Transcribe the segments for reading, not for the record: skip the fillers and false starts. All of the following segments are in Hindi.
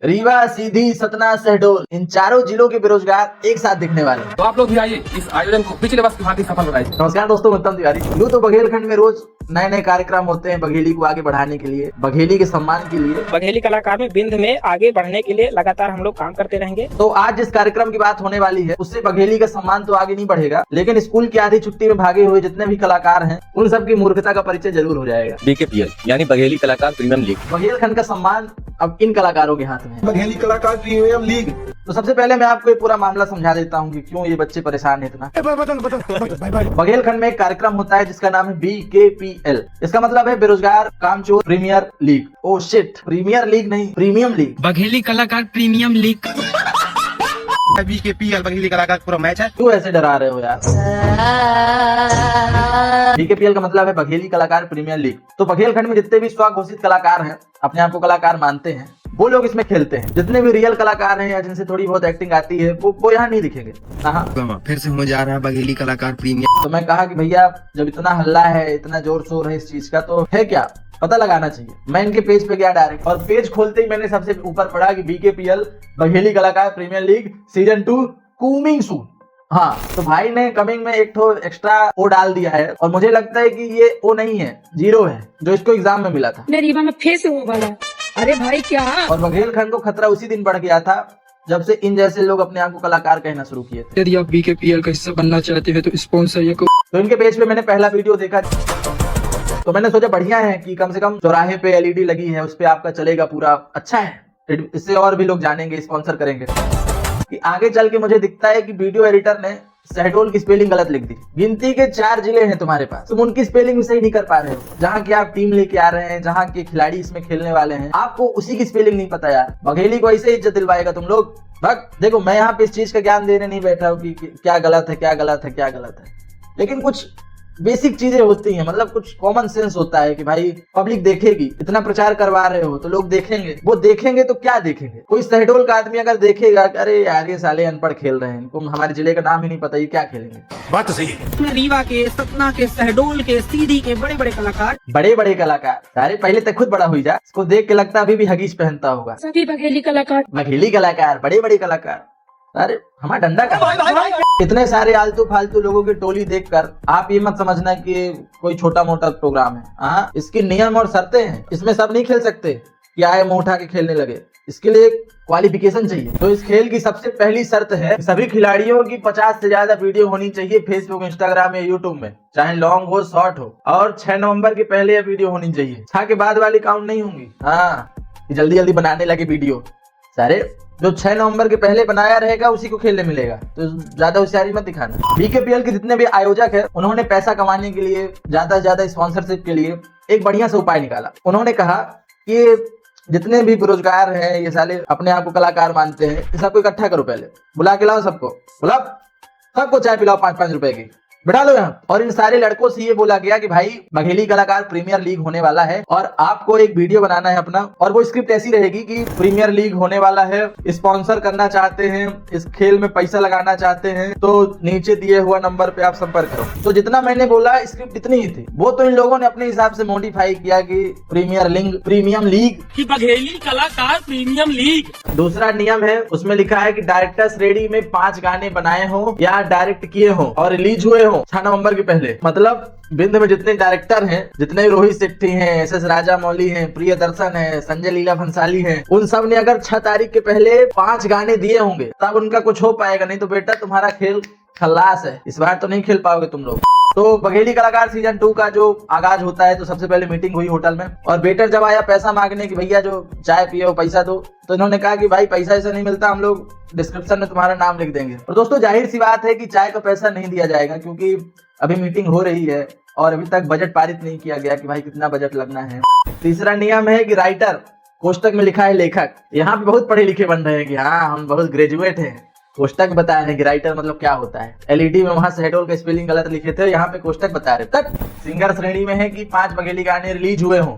रीवा, सीधी, सतना, शहडोल, इन चारों जिलों के बेरोजगार एक साथ दिखने वाले हैं। तो आप लोग भी आइए इस आयोजन को पिछले वर्ष की भांति सफल बनाइए। नमस्कार दोस्तों, मैं उत्तम तिवारी। यूं तो बघेलखंड में रोज नए नए कार्यक्रम होते हैं बघेली को आगे बढ़ाने के लिए, बघेली के सम्मान के लिए। बघेली कलाकार में बिंद में आगे बढ़ने के लिए लगातार हम लोग काम करते रहेंगे। तो आज जिस कार्यक्रम की बात होने वाली है उससे बघेली का सम्मान तो आगे नहीं बढ़ेगा, लेकिन स्कूल की आधी छुट्टी में भागे हुए जितने भी कलाकार हैं उन सबकी मूर्खता का परिचय जरूर हो जाएगा। BKPL यानी बघेली कलाकार प्रीमियम लीग। बघेलखंड का सम्मान अब इन कलाकारों के हाथ में है। बघेली कलाकार प्रीमियम लीग। तो सबसे पहले मैं आपको ये पूरा मामला समझा देता हूँ कि क्यों ये बच्चे परेशान है इतना। बघेलखंड में एक कार्यक्रम होता है जिसका नाम है BKPL। इसका मतलब है बेरोजगार कामचोर premier league. Oh shit, premier league नहीं, प्रीमियम लीग। बघेली कलाकार प्रीमियम लीग। BKPL बघेली कलाकार पूरा मैच है। क्यों ऐसे डरा रहे हो यार? BKPL का मतलब है बघेली कलाकार प्रीमियर लीग। तो बघेलखंड में जितने भी स्वघोषित कलाकार हैं, अपने आप को कलाकार मानते हैं, वो लोग इसमें खेलते हैं। जितने भी रियल कलाकार हैं या जिनसे थोड़ी बहुत एक्टिंग आती है वो यहाँ नहीं दिखेंगे। हाँ, फिर से हो जा रहा है बघेली कलाकार प्रीमियम। तो मैं कहा कि भैया जब इतना हल्ला है, इतना जोर शोर है इस चीज का, तो है क्या, पता लगाना चाहिए। मैं इनके पेज पे गया डायरेक्ट, और पेज खोलते ही मैंने सबसे ऊपर पढ़ा कि BKPL बघेली कलाकार premier league season 2 coming soon. हाँ, तो भाई ने कमिंग में एक तो एक्स्ट्रा ओ डाल दिया है, और मुझे लगता है कि ये ओ नहीं है, 0 है, जो इसको एग्जाम में मिला था। रीवा में फिर से वो वाला। अरे भाई क्या। और बघेलखंड को खतरा उसी दिन बढ़ गया था जब से इन जैसे लोग अपने आप को कलाकार कहना शुरू किए थे। यदि आप BKPL का हिस्सा बनना चाहते हैं तो स्पॉन्सर या तो इनके पेज पे मैंने पहला वीडियो देखा, तो मैंने सोचा बढ़िया है कि कम से कम चौराहे पे LED लगी है, उस पे आपका चलेगा पूरा, अच्छा है, इससे और भी लोग जानेंगे, स्पॉन्सर करेंगे। कि आगे चल के मुझे दिखता है कि वीडियो एडिटर ने शहडोल की स्पेलिंग गलत लिख दी। गिनती के 4 जिले हैं तुम्हारे पास, तुम उनकी स्पेलिंग सही नहीं कर पा रहे हो। जहाँ की आप टीम लेके आ रहे हैं, जहाँ के खिलाड़ी इसमें खेलने वाले हैं, आपको उसी की स्पेलिंग नहीं पता यार। बघेली को ऐसे इज्जत दिलवाएगा तुम लोग। बस देखो, मैं यहाँ पे इस चीज का ज्ञान देने नहीं बैठा हूँ कि क्या गलत है, क्या गलत है, क्या गलत है, लेकिन कुछ बेसिक चीजें होती हैं, मतलब कुछ कॉमन सेंस होता है कि भाई पब्लिक देखेगी, इतना प्रचार करवा रहे हो तो लोग देखेंगे। वो देखेंगे तो क्या देखेंगे? कोई शहडोल का आदमी अगर देखेगा कि अरे यार ये साले अनपढ़ खेल रहे हैं, इनको हमारे जिले का नाम ही नहीं पता, ये क्या खेलेंगे? बात तो सही है। रीवा के, सतना के, शहडोल के, सीधी के बड़े बड़े कलाकार। बड़े बड़े कलाकार सारे पहले तक खुद बड़ा हुई जा, इसको देख के लगता अभी भी हगीज पहनता होगा। सभी बघेली कलाकार। बघेली कलाकार, बड़े बड़े कलाकार, अरे हमारा डंडा का। इतने सारे आलतू फालतू लोगों की टोली देखकर आप ये मत समझना कि कोई छोटा मोटा प्रोग्राम है। हाँ, इसकी नियम और शर्तें हैं, इसमें सब नहीं खेल सकते कि आए मुंह उठा के खेलने लगे। इसके लिए क्वालिफिकेशन चाहिए। तो इस खेल की सबसे पहली शर्त है सभी खिलाड़ियों की 50 से ज्यादा वीडियो होनी चाहिए फेसबुक, इंस्टाग्राम या यूट्यूब में, चाहे लॉन्ग हो शॉर्ट हो, और 6 नवंबर के पहले ये वीडियो होनी चाहिए। 6 के बाद वाली काउंट नहीं होंगी। हाँ, जल्दी जल्दी बनाने लगे वीडियो सारे। जो 6 नवंबर के पहले बनाया रहेगा उसी को खेलने मिलेगा, तो ज्यादा होशियारी मत दिखाना। BKPL के जितने भी आयोजक है उन्होंने पैसा कमाने के लिए, ज्यादा से ज्यादा स्पॉन्सरशिप के लिए एक बढ़िया सा उपाय निकाला। उन्होंने कहा कि जितने भी बेरोजगार हैं, ये साले अपने आप को कलाकार मानते हैं, सबको इकट्ठा करो, पहले बुला के लाओ सबको, बुलाओ सबको, चाय पिलाओ 5-5 रुपए की, बिठा लो यहाँ। और इन सारे लड़कों से ये बोला गया कि भाई बघेली कलाकार प्रीमियर लीग होने वाला है और आपको एक वीडियो बनाना है अपना, और वो स्क्रिप्ट ऐसी रहेगी कि प्रीमियर लीग होने वाला है, स्पॉन्सर करना चाहते हैं, इस खेल में पैसा लगाना चाहते हैं तो नीचे दिए हुआ नंबर पे आप संपर्क करो। तो जितना मैंने बोला स्क्रिप्ट इतनी ही थी, वो तो इन लोगों ने अपने हिसाब से मॉडिफाई किया कि प्रीमियम लीग की बघेली कलाकार प्रीमियम लीग। दूसरा नियम है, उसमें लिखा है कि डायरेक्टर्स रेडी में 5 गाने बनाए हो या डायरेक्ट किए हो और रिलीज हुए हो 6 नवंबर के पहले। मतलब बिंद में जितने डायरेक्टर हैं, जितने रोहित शेट्टी हैं, SS राजा मौली हैं, प्रियदर्शन है, संजय लीला भंसाली हैं, उन सब ने अगर 6 तारीख के पहले 5 गाने दिए होंगे तब उनका कुछ हो पाएगा, नहीं तो बेटा तुम्हारा खेल खल्लास है, इस बार तो नहीं खेल पाओगे तुम लोग। तो बघेली कलाकार सीजन 2 का जो आगाज होता है, तो सबसे पहले मीटिंग हुई होटल में, और वेटर जब आया पैसा मांगने की, भैया जो चाय पियो पैसा दो, तो इन्होंने कहा कि भाई पैसा ऐसा नहीं मिलता, हम लोग डिस्क्रिप्शन में तुम्हारा नाम लिख देंगे। और दोस्तों जाहिर सी बात है कि चाय का पैसा नहीं दिया जाएगा, क्योंकि अभी मीटिंग हो रही है और अभी तक बजट पारित नहीं किया गया कि भाई कितना बजट लगना है। तीसरा नियम है कि राइटर, कोष्टक में लिखा है लेखक। यहाँ पे बहुत पढ़े लिखे बन रहे हैं कि हाँ हम बहुत ग्रेजुएट हैं। कोष्टक बता रहे हैं कि राइटर मतलब क्या होता है। LED में वहां शहडोल का स्पेलिंग गलत लिखे थे, यहाँ पे कोष्टक बता रहे। तक सिंगर श्रेणी में है कि 5 बघेली गाने रिलीज हुए हों,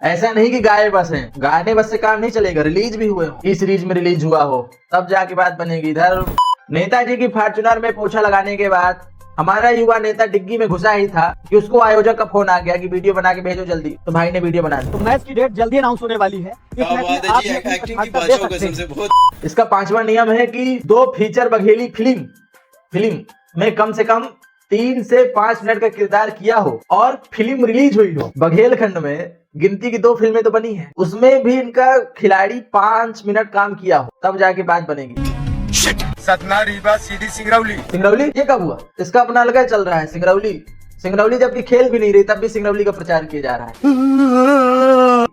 ऐसा नहीं कि गाए बस हैं, गाने बस से काम नहीं चलेगा, रिलीज भी हुए हो, इस सीरीज में रिलीज हुआ हो, तब जाके बात बनेगी। इधर नेताजी की फॉर्च्यूनर में पोछा लगाने के बाद हमारा युवा नेता डिग्गी में घुसा ही था कि उसको आयोजक का फोन आ गया कि वीडियो बना के भेजो जल्दी, तो भाई ने वीडियो बना दी। तो मैच की डेट जल्दी अनाउंस होने वाली है। इस मैच में आप भी अपनी प्रतिभागिता दे सकते हैं। इसका 5वां नियम है कि 2 फीचर बघेली फिल्म में कम से कम 3 से 5 मिनट का किरदार किया हो और फिल्म रिलीज हुई हो। बघेलखंड में गिनती की 2 फिल्में तो बनी है, उसमें भी इनका खिलाड़ी 5 मिनट काम किया हो, तब जाके बात बनेगी। सतना रीवा सीधी सिंगरौली। सिंगरौली ये कब हुआ? इसका अपना अलग ही चल रहा है। सिंगरौली जबकि खेल भी नहीं रही तब भी सिंगरौली का प्रचार किया जा रहा है।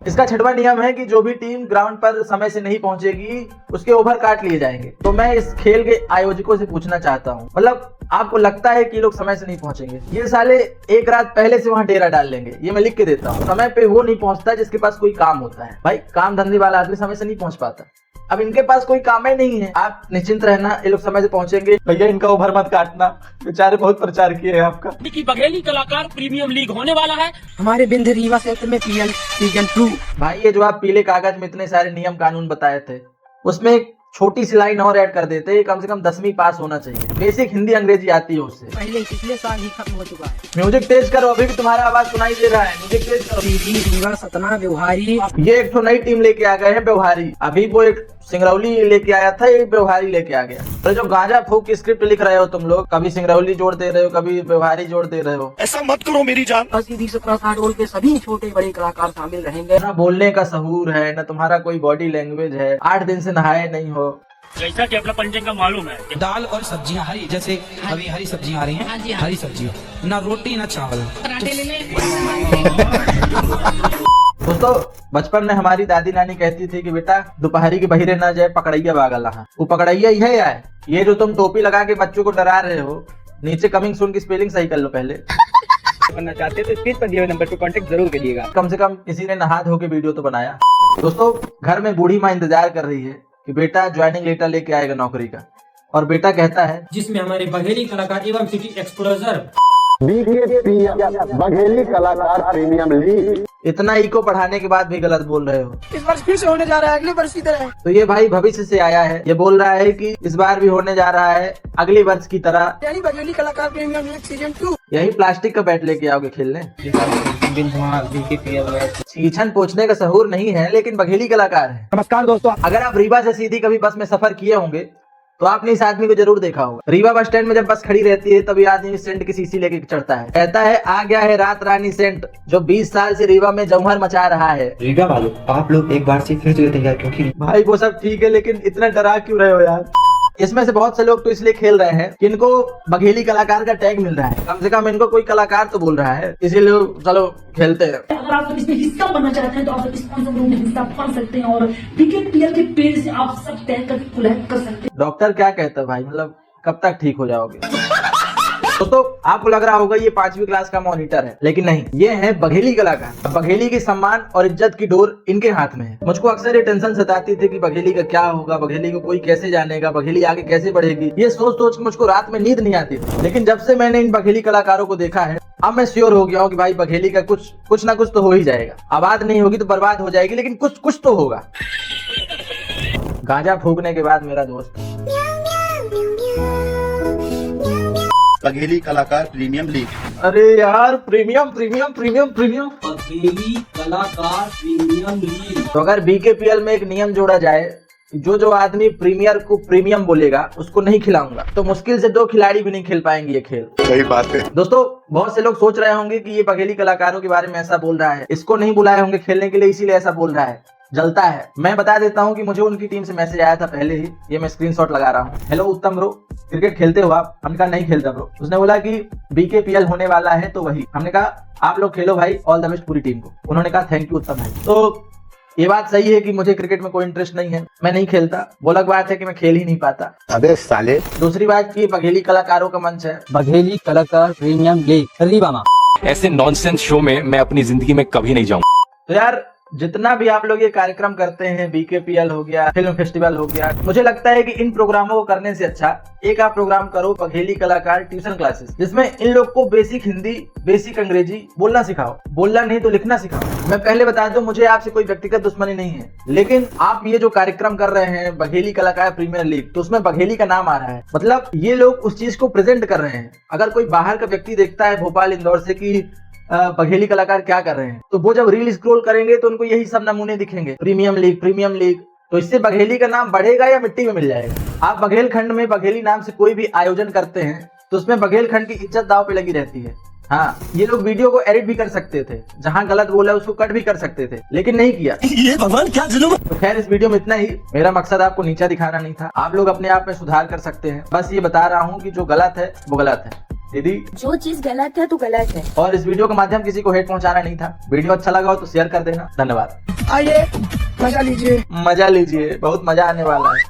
इसका 6वां नियम है कि जो भी टीम ग्राउंड पर समय से नहीं पहुंचेगी उसके ओवर काट लिए जाएंगे। तो मैं इस खेल के आयोजकों से पूछना चाहता हूं, मतलब आपको लगता है कि ये लोग समय से नहीं पहुंचेंगे? ये साले एक रात पहले से वहां डेरा डाल लेंगे, ये मैं लिख के देता हूँ। समय पे वो नहीं पहुंचता जिसके पास कोई काम होता है। भाई काम धंधे वाला आदमी समय से नहीं पहुंच पाता। अब इनके पास कोई काम ही नहीं है, आप निश्चिंत रहना, ये लोग समय से पहुंचेंगे। भैया इनका ओवर मत काटना, बेचारे बहुत प्रचार किए हैं आपका। की बघेली कलाकार प्रीमियम लीग होने वाला है। हमारे बिंद रीवा क्षेत्र में PL सीजन 2। भाई ये जो आप पीले कागज में इतने सारे नियम कानून बताए थे, उसमें एक छोटी सी लाइन और ऐड कर देते, कम से कम 10वीं पास होना चाहिए। बेसिक हिंदी अंग्रेजी आती है उससे। पहले पिछले साल ही खत्म हो चुका है। म्यूजिक तेज करो, अभी भी तुम्हारा आवाज सुनाई दे रहा है। म्यूजिक तेज करो। रीवा सतना व्यवहारी। ये एक तो नई टीम लेके आ गए हैं व्यवहारी, अभी वो एक सिंगरौली लेके आया था, ये व्यवहारी लेके आ गया। तो जो गांजा फूक की स्क्रिप्ट लिख रहे हो तुम लोग, कभी सिंगरौली जोड़ दे रहे हो, कभी व्यवहारी जोड़ दे रहे हो। ऐसा मत करो मेरी जान। 80-20-17 रोल के सभी छोटे बड़े कलाकार शामिल रहेंगे। ना बोलने का सहूर है, ना तुम्हारा कोई बॉडी लैंग्वेज है, 8 दिन से नहाए नहीं हो। जैसा कि अपना पंचंग का मालूम है, दाल और सब्जियां हरी, जैसे अभी हरी सब्जियां आ रही हैं, हरी सब्जियां, ना रोटी ना चावल। दोस्तों बचपन में हमारी दादी नानी कहती थी कि बेटा दोपहरी के बहिरे ना जाए, पकड़ैया बागल रहा। वो पकड़ैया ही है यार, ये जो तुम टोपी लगा के बच्चों को डरा रहे हो, नीचे कमिंग सून की स्पेलिंग सही कर लो पहले। करना चाहते तो स्क्रीन पर दिए हुए नंबर पर कांटेक्ट जरूर करिएगा। कम से कम किसी ने नहा धो के वीडियो तो बनाया। दोस्तों घर में बूढ़ी माँ इंतजार कर रही है कि बेटा ज्वाइनिंग लेटर लेके आएगा नौकरी का, और बेटा कहता है जिसमें हमारे बघेली कलाकार एवं सिटी एक्सप्लोजर बघेली कलाकार प्रीमियम लीग। इतना इको पढ़ाने के बाद भी गलत बोल रहे हो। इस वर्ष फिर से होने जा रहा है, अगले वर्ष की तरह। तो ये भाई भविष्य से आया है, ये बोल रहा है कि इस बार भी होने जा रहा है अगली वर्ष की तरह, यानी बघेली कलाकार प्रीमियम लीग सीजन 2। यही प्लास्टिक का बैट लेके आओगे खेलने। छीछन पोछने का सहूर नहीं है, लेकिन बघेली कलाकार है। नमस्कार दोस्तों, अगर आप रीवा से सीधी कभी बस में सफर किए होंगे तो आपने इस आदमी को जरूर देखा होगा। रीवा बस स्टैंड में जब बस खड़ी रहती है तभी आदमी सेंट की शीशी लेके चढ़ता है, कहता है आ गया है रात रानी सेंट, जो 20 साल से रीवा में जमहर मचा रहा है। रीवा वालों, आप लोग एक बार से फिर से तैयार, क्योंकि भाई वो सब ठीक है, लेकिन इतना डरा क्यों रहे हो यार? इसमें से बहुत से लोग तो इसलिए खेल रहे हैं कि इनको बघेली कलाकार का टैग मिल रहा है, कम से कम इनको कोई कलाकार तो बोल रहा है, इसीलिए चलो खेलते हैं। अगर आप इसमें हिस्सा बनना चाहते हैं तो आप स्पॉन्सर ग्रुप में हिस्सा बन सकते हैं और BKPL के पेज से आप सब तय कर सकते हैं। डॉक्टर क्या कहता है भाई, मतलब कब तक ठीक हो जाओगे? दोस्तों आपको लग रहा होगा ये 5वीं क्लास का मॉनिटर है, लेकिन नहीं, ये है बघेली कलाकार। बघेली की सम्मान और इज्जत की डोर इनके हाथ में है। मुझको अक्सर ये टेंशन सताती थी कि बघेली का क्या होगा, बघेली को कोई कैसे जानेगा, बघेली आगे कैसे बढ़ेगी। ये सोच सोच के मुझको रात में नींद नहीं आती थी, लेकिन जब से मैंने इन बघेली कलाकारों को देखा है, अब मैं श्योर हो गया हूँ कि भाई बघेली का कुछ ना कुछ तो हो ही जाएगा। आबाद नहीं होगी तो बर्बाद हो जाएगी, लेकिन कुछ तो होगा। गांजा फूकने के बाद मेरा दोस्त बघेली कलाकार प्रीमियम लीग। अरे यार प्रीमियम बघेली कलाकार प्रीमियम लीग। तो अगर BKPL में एक नियम जोड़ा जाए, जो आदमी प्रीमियर को प्रीमियम बोलेगा उसको नहीं खिलाऊंगा, तो मुश्किल से 2 खिलाड़ी भी नहीं खेल पाएंगे ये खेल। सही बात है दोस्तों, बहुत से लोग सोच रहे होंगे कि ये बघेली कलाकारों के बारे में ऐसा बोल रहा है, इसको नहीं बुलाए होंगे खेलने के लिए, इसीलिए ऐसा बोल रहा है, जलता है। मैं बता देता हूं कि मुझे उनकी टीम से मैसेज आया था पहले ही, ये मैं स्क्रीनशॉट लगा रहा हूं। हेलो उत्तम ब्रो, क्रिकेट खेलते हो आप? हमने कहा नहीं खेलता ब्रो। उसने बोला कि BKPL होने वाला है तो वही। हमने कहा आप लोग खेलो भाई, ऑल द बेस्ट पूरी टीम को। उन्होंने कहा थैंक यू उत्तम भाई। तो ये बात सही है कि मुझे क्रिकेट में कोई इंटरेस्ट नहीं है, मैं नहीं खेलता। वो अलग बात है कि मैं खेल ही नहीं पाता। अबे साले। दूसरी बात की बघेली कलाकारों का मंच है, बघेली कलाकार प्रीमियम लीग रीवा। ऐसे नॉनसेंस शो में मैं अपनी जिंदगी में कभी नहीं जाऊंगा। तो यार जितना भी आप लोग ये कार्यक्रम करते हैं, BKPL हो गया, फिल्म फेस्टिवल हो गया, मुझे लगता है कि इन प्रोग्रामों को करने से अच्छा एक आप प्रोग्राम करो बघेली कलाकार ट्यूशन क्लासेस, जिसमें इन लोग को बेसिक हिंदी, बेसिक अंग्रेजी बोलना सिखाओ, बोलना नहीं तो लिखना सिखाओ। मैं पहले बता दूं, मुझे आपसे कोई व्यक्तिगत दुश्मनी नहीं है, लेकिन आप ये जो कार्यक्रम कर रहे हैं बघेली कलाकार प्रीमियर लीग, तो उसमें बघेली का नाम आ रहा है, मतलब ये लोग उस चीज को प्रेजेंट कर रहे हैं। अगर कोई बाहर का व्यक्ति देखता है भोपाल, इंदौर से कि बघेली कलाकार क्या कर रहे हैं, तो वो जब रील स्क्रॉल करेंगे तो उनको यही सब नमूने दिखेंगे, प्रीमियम लीग। तो इससे बघेली का नाम बढ़ेगा या मिट्टी में मिल जाएगा? आप बघेल खंड में बघेली नाम से कोई भी आयोजन करते हैं तो उसमें बघेल खंड की इज्जत दांव पे लगी रहती है। हाँ, ये लोग वीडियो को एडिट भी कर सकते थे, जहाँ गलत बोला उसको कट भी कर सकते थे, लेकिन नहीं किया। ये भगवान क्या जुल्म। तो खैर, इस वीडियो में इतना ही। मेरा मकसद आपको नीचा दिखाना नहीं था, आप लोग अपने आप में सुधार कर सकते हैं। बस ये बता रहा हूँ कि जो गलत है वो गलत है। दीदी, जो चीज गलत है तो गलत है। और इस वीडियो के माध्यम किसी को हेट पहुंचाना नहीं था। वीडियो अच्छा लगा हो तो शेयर कर देना। धन्यवाद। आइए मजा लीजिए। मजा लीजिए, बहुत मजा आने वाला है।